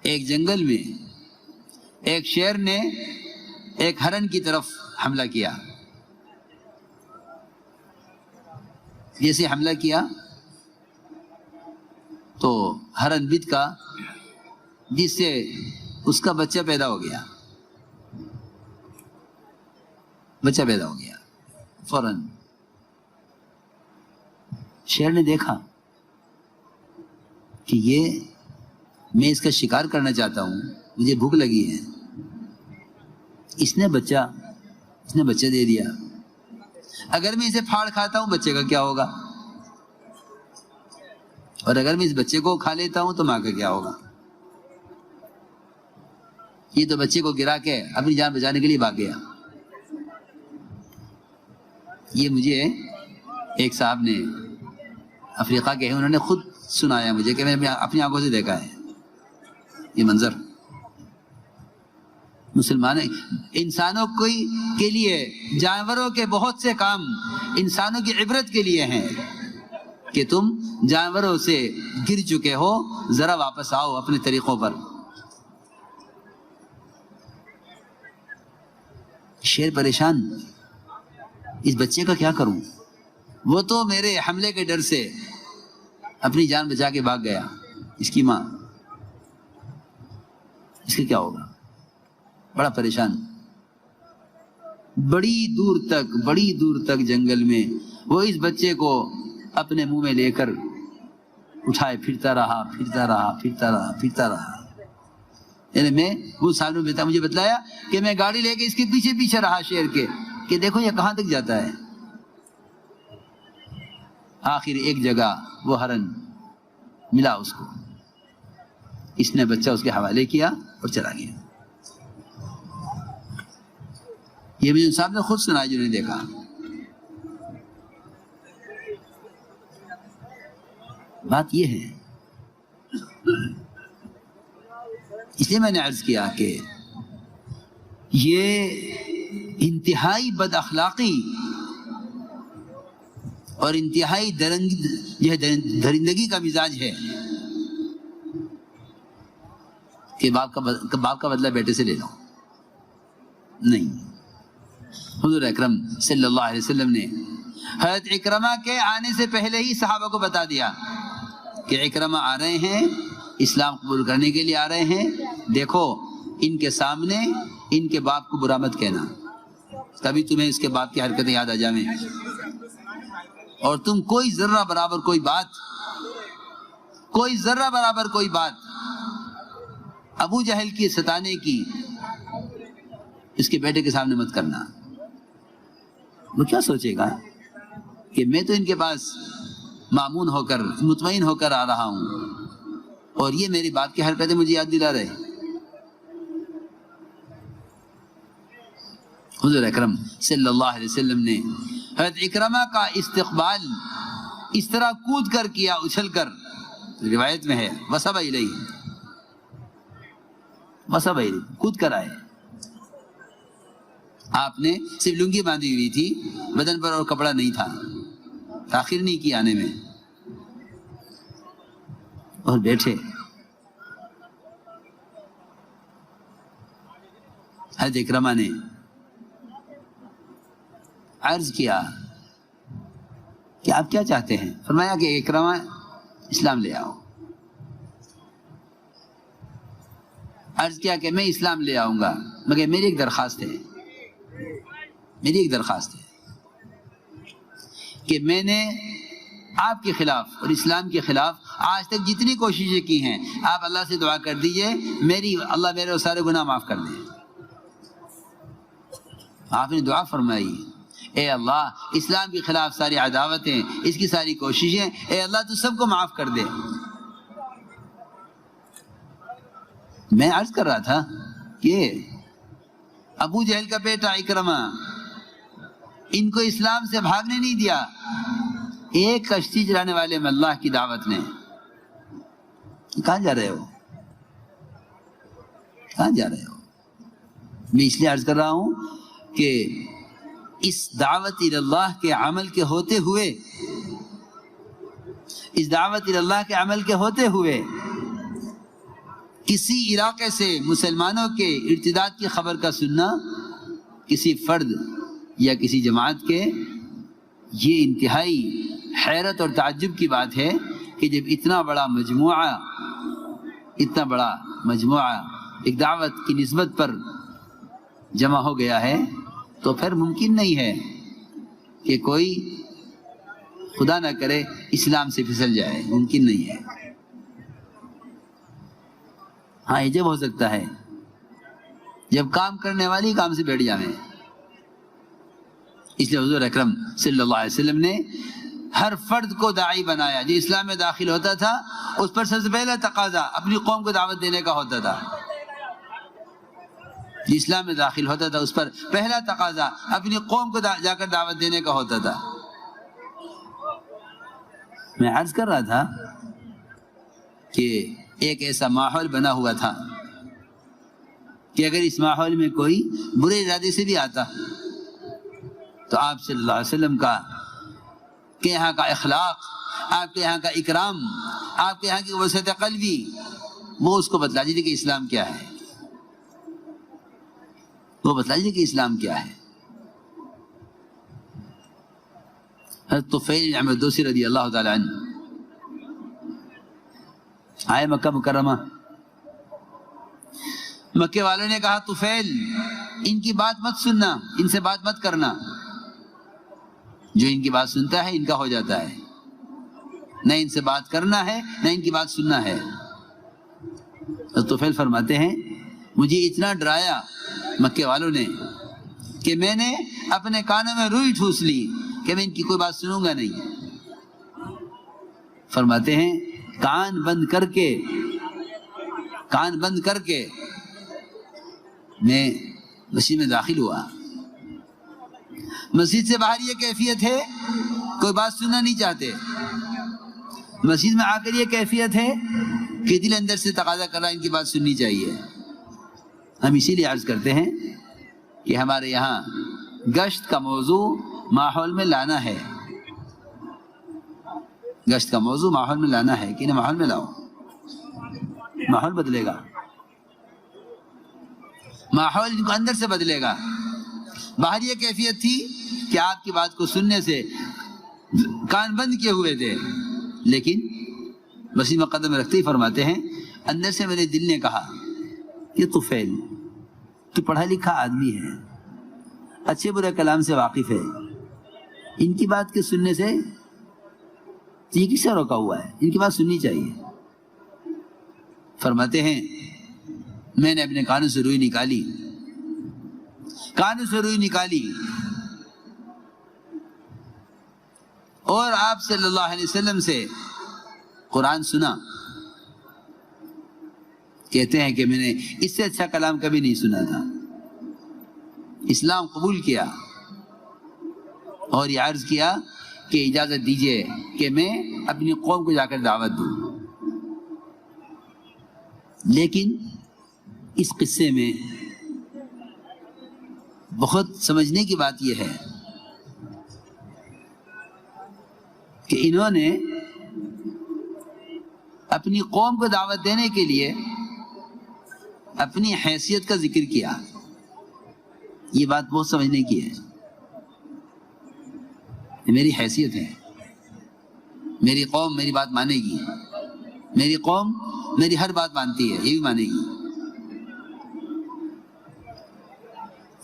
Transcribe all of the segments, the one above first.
ایک جنگل میں ایک شیر نے ایک ہرن کی طرف حملہ کیا. جیسے حملہ کیا تو ہرن بت کا، جس سے اس کا بچہ پیدا ہو گیا. بچہ پیدا ہو گیا فوراً. شیر نے دیکھا کہ یہ میں اس کا شکار کرنا چاہتا ہوں، مجھے بھوک لگی ہے. اس نے بچہ دے دیا. اگر میں اسے پھاڑ کھاتا ہوں بچے کا کیا ہوگا؟ اور اگر میں اس بچے کو کھا لیتا ہوں تو ماں کا کیا ہوگا؟ یہ تو بچے کو گرا کے اپنی جان بچانے کے لیے بھاگ گیا. یہ مجھے ایک صاحب نے افریقہ کے ہیں، انہوں نے خود سنایا مجھے کہ میں نے اپنی آنکھوں سے دیکھا ہے یہ منظر. مسلمان انسانوں کے لیے جانوروں کے بہت سے کام انسانوں کی عبرت کے لیے ہیں کہ تم جانوروں سے گر چکے ہو، ذرا واپس آؤ اپنے طریقوں پر. شیر پریشان، اس بچے کا کیا کروں؟ وہ تو میرے حملے کے ڈر سے اپنی جان بچا کے بھاگ گیا. اس کی ماں، اس کا کیا ہوگا؟ بڑا پریشان. بڑی دور تک جنگل میں وہ اس بچے کو اپنے منہ میں لے کر اٹھائے پھرتا رہا. یعنی میں وہ سامنے مجھے بتلایا کہ میں گاڑی لے کے اس کے پیچھے رہا شیر کے، کہ دیکھو یہ کہاں تک جاتا ہے. آخر ایک جگہ وہ ہرن ملا اس کو، اس نے بچہ اس کے حوالے کیا اور چلا گیا. یہ مجھے صاحب نے خود سنا جنہوں نے دیکھا. بات یہ ہے، اس لیے میں نے عرض کیا کہ یہ انتہائی بد اخلاقی اور انتہائی درندگی کا مزاج ہے کہ باپ کا بدلہ بیٹے سے لے لو. نہیں، حضور اکرم صلی اللہ علیہ وسلم نے حضرت اکرمہ کے آنے سے پہلے ہی صحابہ کو بتا دیا کہ اکرمہ آ رہے ہیں، اسلام قبول کرنے کے لیے آ رہے ہیں. دیکھو ان کے سامنے ان کے باپ کو برا مت کہنا، تبھی تمہیں اس کے باپ کی حرکتیں یاد آ جائیں. اور تم کوئی ذرہ برابر کوئی بات ابو جہل کی ستانے کی اس کے بیٹے کے سامنے مت کرنا. وہ کیا سوچے گا کہ میں تو ان کے پاس مامون ہو کر مطمئن ہو کر آ رہا ہوں اور یہ میری باپ کی حرکتیں مجھے یاد دلا رہے. حضور اکرم صلی اللہ علیہ وسلم نے حضرت اکرمہ کا استقبال اس طرح کود کر کیا، اچھل کر. روایت میں ہے وثب الیہ، کود کر آئے. آپ نے صرف لنگی باندھی ہوئی تھی، بدن پر اور کپڑا نہیں تھا، تاخیر نہیں کی آنے میں، اور بیٹھے. حضرت اکرمہ نے عرض کیا کہ آپ کیا چاہتے ہیں؟ فرمایا کہ اکرمہ اسلام لے آؤ. عرض کیا کہ میں اسلام لے آؤں گا، مگر میری ایک درخواست ہے کہ میں نے آپ کے خلاف اور اسلام کے خلاف آج تک جتنی کوششیں کی ہیں، آپ اللہ سے دعا کر دیجئے اللہ میرے سارے گناہ معاف کر دے. آپ نے دعا فرمائی، اے اللہ اسلام کے خلاف ساری عداوتیں، اس کی ساری کوششیں، اے اللہ تو سب کو معاف کر دے. میں عرض کر رہا تھا کہ ابو جہل کا بیٹا اکرمہ ان کو اسلام سے بھاگنے نہیں دیا. ایک کشتی چلانے والے میں اللہ کی دعوت نے. کہاں جا رہے ہو؟ میں اس لیے عرض کر رہا ہوں کہ اس دعوت اللہ کے عمل کے ہوتے ہوئے کسی علاقے سے مسلمانوں کے ارتداد کی خبر کا سننا کسی فرد یا کسی جماعت کے، یہ انتہائی حیرت اور تعجب کی بات ہے کہ جب اتنا بڑا مجموعہ ایک دعوت کی نسبت پر جمع ہو گیا ہے، تو پھر ممکن نہیں ہے کہ کوئی خدا نہ کرے اسلام سے پھسل جائے، ممکن نہیں ہے۔ ہاں یہ جب ہو سکتا ہے جب کام کرنے والی کام سے بیٹھ جائیں۔ اس لیے حضور اکرم صلی اللہ علیہ وسلم نے ہر فرد کو داعی بنایا۔ جو اسلام میں داخل ہوتا تھا اس پر سب سے پہلا تقاضا اپنی قوم کو دعوت دینے کا ہوتا تھا۔ جو اسلام میں داخل ہوتا تھا اس پر پہلا تقاضا اپنی قوم کو جا کر دعوت دینے کا ہوتا تھا۔ میں عرض کر رہا تھا کہ ایک ایسا ماحول بنا ہوا تھا کہ اگر اس ماحول میں کوئی برے ارادے سے بھی آتا تو آپ صلی اللہ علیہ وسلم کے یہاں کا اخلاق، آپ کے یہاں کا اکرام، آپ کے یہاں کی وسعت قلبی، وہ اس کو بتلا دیتے کہ اسلام کیا ہے، وہ بتلا دیتے کہ اسلام کیا ہے۔ حضرت طفیل بن عمرو الدوسی رضی اللہ تعالی عنہ آئے مکہ مکرمہ۔ مکے والوں نے کہا طفیل ان کی بات مت سننا، ان سے بات مت کرنا، جو ان کی بات سنتا ہے ان کا ہو جاتا ہے، نہ ان سے بات کرنا ہے نہ ان کی بات سننا ہے۔ طفیل فرماتے ہیں مجھے اتنا ڈرایا مکے والوں نے کہ میں نے اپنے کانوں میں روئی ٹھوس لی کہ میں ان کی کوئی بات سنوں گا نہیں۔ فرماتے ہیں کان بند کر کے میں مسجد میں داخل ہوا۔ مسجد سے باہر یہ کیفیت ہے کوئی بات سننا نہیں چاہتے، مسجد میں آ کر یہ کیفیت ہے کہ دل اندر سے تقاضا کر رہا ان کی بات سننی چاہیے۔ ہم اسی لیے عرض کرتے ہیں کہ ہمارے یہاں گشت کا موضوع ماحول میں لانا ہے، گشت کا موضوع ماحول میں لانا ہے کہ نہ ماحول میں لاؤ، ماحول بدلے گا، ماحول ان کو اندر سے بدلے گا۔ باہر یہ کیفیت تھی کہ آپ کی بات کو سننے سے کان بند کیے ہوئے تھے، لیکن مسجد میں قدم رکھتے ہی فرماتے ہیں اندر سے میرے دل نے کہا کہ طفیل تو پڑھا لکھا آدمی ہے، اچھے برے کلام سے واقف ہے، ان کی بات کے سننے سے یہ کس سے روکا ہوا ہے، ان کی بات سننی چاہیے۔ فرماتے ہیں میں نے اپنے کانوں سے روئی نکالی اور آپ صلی اللہ علیہ وسلم سے قرآن سنا۔ کہتے ہیں کہ میں نے اس سے اچھا کلام کبھی نہیں سنا تھا۔ اسلام قبول کیا اور یہ عرض کیا کہ اجازت دیجئے کہ میں اپنی قوم کو جا کر دعوت دوں۔ لیکن اس قصے میں بہت سمجھنے کی بات یہ ہے کہ انہوں نے اپنی قوم کو دعوت دینے کے لیے اپنی حیثیت کا ذکر کیا۔ یہ بات بہت سمجھنے کی ہے، میری حیثیت ہے، میری قوم میری بات مانے گی، میری قوم میری ہر بات مانتی ہے، یہ بھی مانے گی۔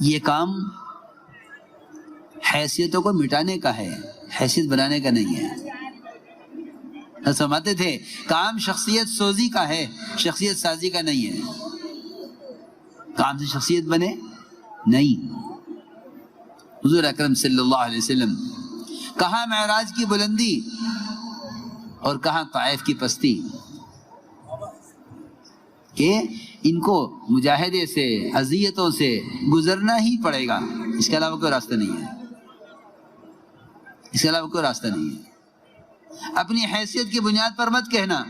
یہ کام حیثیتوں کو مٹانے کا ہے، حیثیت بنانے کا نہیں ہے۔ سمجھتے تھے کام شخصیت سوزی کا ہے، شخصیت سازی کا نہیں ہے۔ کام سے شخصیت بنے نہیں۔ حضور اکرم صلی اللہ علیہ وسلم کہاں معراج کی بلندی اور کہاں طائف کی پستی، کہ ان کو مجاہدے سے اذیتوں سے گزرنا ہی پڑے گا، اس کے علاوہ کوئی راستہ نہیں ہے، اس کے علاوہ کوئی راستہ نہیں ہے۔ اپنی حیثیت کی بنیاد پر مت کہنا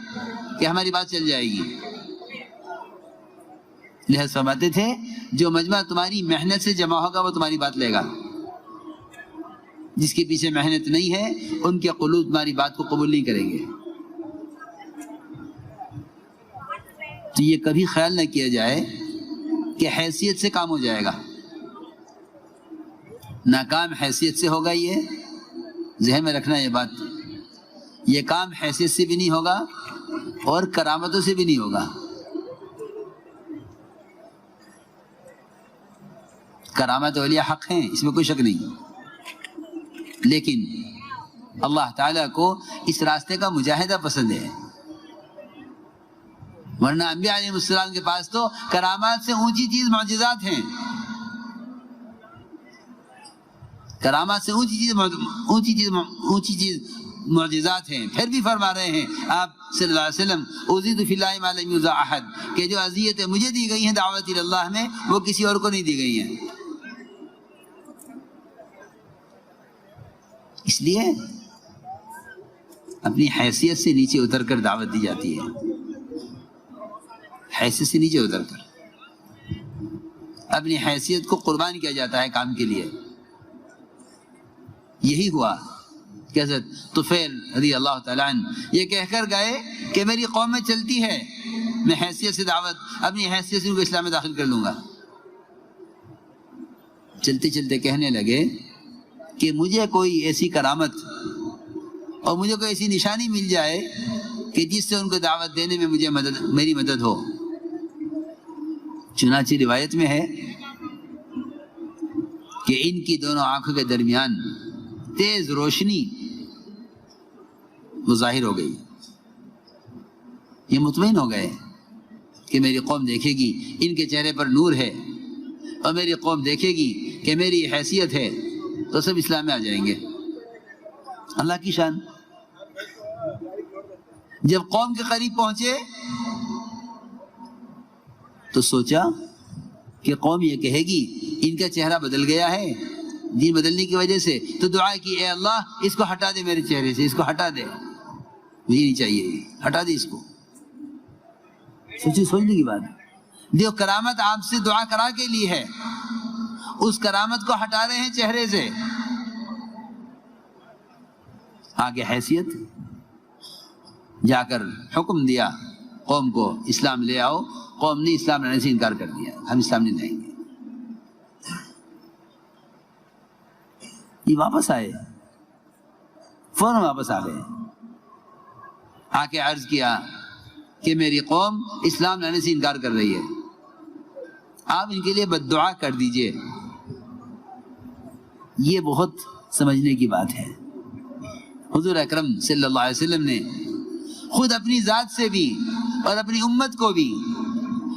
کہ ہماری بات چل جائے گی۔ لہذا فرماتے تھے جو مجمع تمہاری محنت سے جمع ہوگا وہ تمہاری بات لے گا، جس کے پیچھے محنت نہیں ہے ان کے قلوب تمہاری بات کو قبول نہیں کریں گے۔ تو یہ کبھی خیال نہ کیا جائے کہ حیثیت سے کام ہو جائے گا. ناکام حیثیت سے ہوگا. یہ ذہن میں رکھنا یہ بات. یہ کام حیثیت سے بھی نہیں ہوگا اور کرامتوں سے بھی نہیں ہوگا. کرامت اولیاء حق ہیں، اس میں کوئی شک نہیں، لیکن اللہ تعالیٰ کو اس راستے کا مجاہدہ پسند ہے. ورنہ انبیاء علیہ السلام کے پاس تو کرامات سے اونچی چیز معجزات ہیں. کرامات سے اونچی چیز معجزات ہیں. پھر بھی فرما رہے ہیں آپ صلی اللہ علیہ وسلم اوذیت فی اللہ ما لم یوزع احد، کہ جو اذیتیں مجھے دی گئی ہیں دعوت اللہ میں وہ کسی اور کو نہیں دی گئی ہیں. اس لیے اپنی حیثیت سے نیچے اتر کر دعوت دی جاتی ہے. حیثیت سے نیچے اتر کر اپنی حیثیت کو قربان کیا جاتا ہے کام کے لیے. یہی ہوا کہ حضرت طفیل رضی اللہ تعالیٰ عنہ یہ کہہ کر گئے کہ میری قوم میں چلتی ہے، میں حیثیت سے دعوت اپنی حیثیت سے ان کو اسلام میں داخل کر لوں گا. چلتے چلتے کہنے لگے کہ مجھے کوئی ایسی کرامت اور مجھے کوئی ایسی نشانی مل جائے کہ جس سے ان کو دعوت دینے میں میری مدد ہو. چنانچہ روایت میں ہے کہ ان کی دونوں آنکھوں کے درمیان تیز روشنی وہ ظاہر ہو گئی. یہ مطمئن ہو گئے کہ میری قوم دیکھے گی ان کے چہرے پر نور ہے، اور میری قوم دیکھے گی کہ میری حیثیت ہے، تو سب اسلام میں آ جائیں گے. اللہ کی شان. جب قوم کے قریب پہنچے تو سوچا کہ قوم یہ کہے گی ان کا چہرہ بدل گیا ہے دین بدلنے کی وجہ سے، تو دعا کی اے اللہ اس کو ہٹا دے میرے چہرے سے، اس کو ہٹا دے، مجھے نہیں چاہیے، ہٹا دے اس کو. سوچنے کی بات. جو کرامت آپ سے دعا کرا کے لی ہے اس کرامت کو ہٹا رہے ہیں چہرے سے. آگے حیثیت. جا کر حکم دیا قوم کو اسلام لے آؤ. قوم نے اسلام لانے سے انکار کر دیا، ہم اسلام نہیں لائیں گے. یہ واپس آئے، فوراً واپس آ گئے. آ کے عرض کیا کہ میری قوم اسلام لانے سے انکار کر رہی ہے، آپ ان کے لیے بد دعا کر دیجئے. یہ بہت سمجھنے کی بات ہے. حضور اکرم صلی اللہ علیہ وسلم نے خود اپنی ذات سے بھی اور اپنی امت کو بھی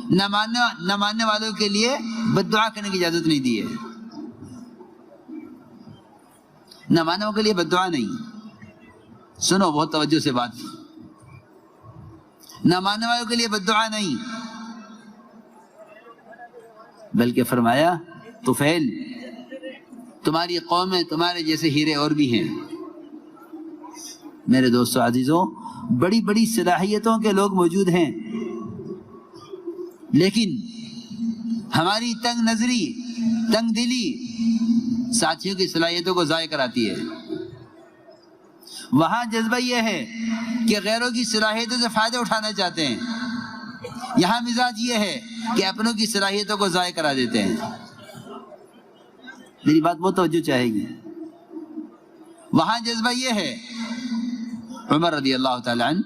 نہ ماننے والوں کے لیے بد دعا کرنے کی اجازت نہیں دی ہے. نہ ماننے والوں کے لیے بد دعا نہیں. سنو بہت توجہ سے بات. نہ ماننے والوں کے لیے بد دعا نہیں، بلکہ فرمایا طفیل تمہاری قوم میں تمہارے جیسے ہیرے اور بھی ہیں. میرے دوستو عزیزوں، بڑی بڑی صلاحیتوں کے لوگ موجود ہیں، لیکن ہماری تنگ نظری، تنگ دلی ساتھیوں کی صلاحیتوں کو ضائع کراتی ہے. وہاں جذبہ یہ ہے کہ غیروں کی صلاحیتوں سے فائدہ اٹھانا چاہتے ہیں، یہاں مزاج یہ ہے کہ اپنوں کی صلاحیتوں کو ضائع کرا دیتے ہیں. میری بات بہت توجہ چاہے گی. وہاں جذبہ یہ ہے. عمر رضی اللہ تعالی عنہ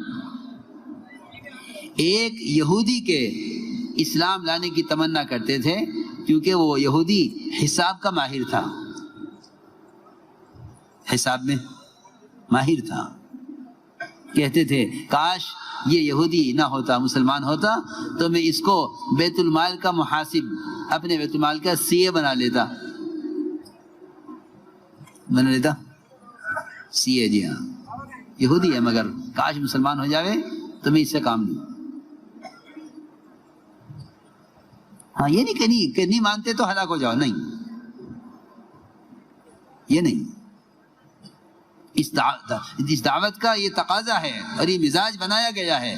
ایک یہودی کے اسلام لانے کی تمنا کرتے تھے، کیونکہ وہ یہودی حساب کا ماہر تھا، حساب میں ماہر تھا. کہتے تھے کاش یہ یہودی نہ ہوتا، مسلمان ہوتا تو میں اس کو بیت المال کا محاسب، اپنے بیت المال کا سی اے بنا لیتا. سی اے، جی ہاں یہودی ہے مگر کاش مسلمان ہو جاوے تو میں اس سے کام لوں. ہاں یہ نہیں کہ نہیں مانتے تو ہلاک ہو جاؤ، نہیں، یہ نہیں. اس دعوت کا یہ تقاضا ہے اور یہ مزاج بنایا گیا ہے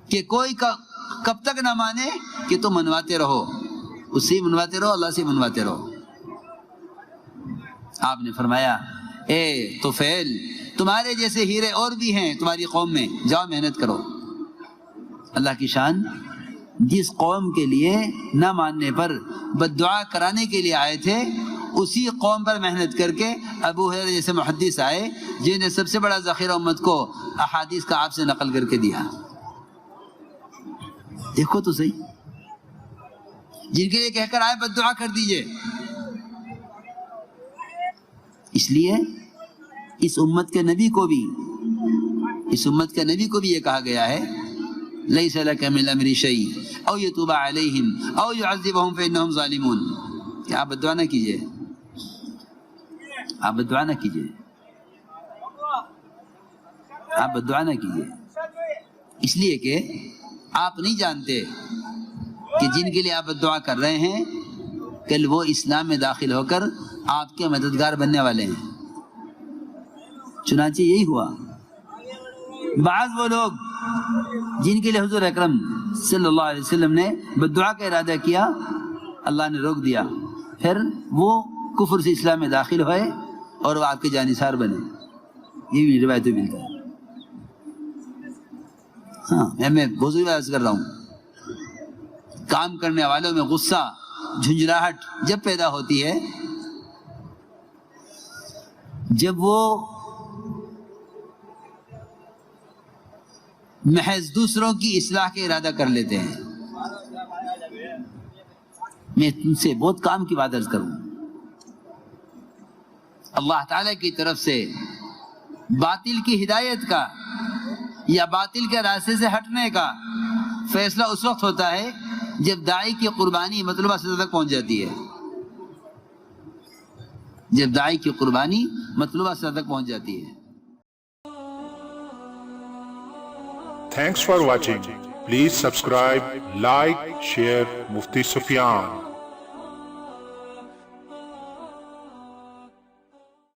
کہ کوئی کب تک نہ مانے کہ تم منواتے رہو، اس سے منواتے رہو، اللہ سے منواتے رہو. آپ نے فرمایا اے طفیل تمہارے جیسے ہیرے اور بھی ہیں تمہاری قوم میں، جاؤ محنت کرو. اللہ کی شان، جس قوم کے لیے نہ ماننے پر بد دعا کرانے کے لیے آئے تھے، اسی قوم پر محنت کر کے ابو ہریرہ جیسے محدث آئے جنہوں نے سب سے بڑا ذخیرہ امت کو احادیث کا آپ سے نقل کر کے دیا. دیکھو تو صحیح، جن کے لیے کہہ کر آئے بد دعا کر دیجئے. اس لیے اس امت کے نبی کو بھی یہ کہا گیا ہے لیس لک من الامر شیء او یتوب علیہم او یعذبہم فانہم ظالمون، کہ آپ بد دعا نہ کیجئے، آپ بد دعا نہ کیجئے، آپ بد دعا نہ کیجئے. اس لیے کہ آپ نہیں جانتے کہ جن کے لیے آپ بد دعا کر رہے ہیں کل وہ اسلام میں داخل ہو کر آپ کے مددگار بننے والے ہیں. چنانچہ یہی ہوا. بعض وہ لوگ جن کے لیے حضور اکرم صلی اللہ علیہ وسلم نے بد دعا کا ارادہ کیا، اللہ نے روک دیا، پھر وہ کفر سے اسلام میں داخل ہوئے اور وہ آپ کے جانثار بنے. یہ بھی روایتیں ملتا ہے. ہاں، میں بزرگ بات کر رہا ہوں. کام کرنے والوں میں غصہ، جھنجھلاہٹ جب پیدا ہوتی ہے، جب وہ محض دوسروں کی اصلاح کے ارادہ کر لیتے ہیں. میں تم سے بہت کام کی بات عرض کروں. اللہ تعالی کی طرف سے باطل کی ہدایت کا یا باطل کے راستے سے ہٹنے کا فیصلہ اس وقت ہوتا ہے جب داعی کی قربانی مطلوبہ سطح تک پہنچ جاتی ہے. جب داعی کی قربانی مطلوبہ سطح تک پہنچ جاتی ہے. Thanks for watching. Please subscribe, like, share Mufti Sufyan.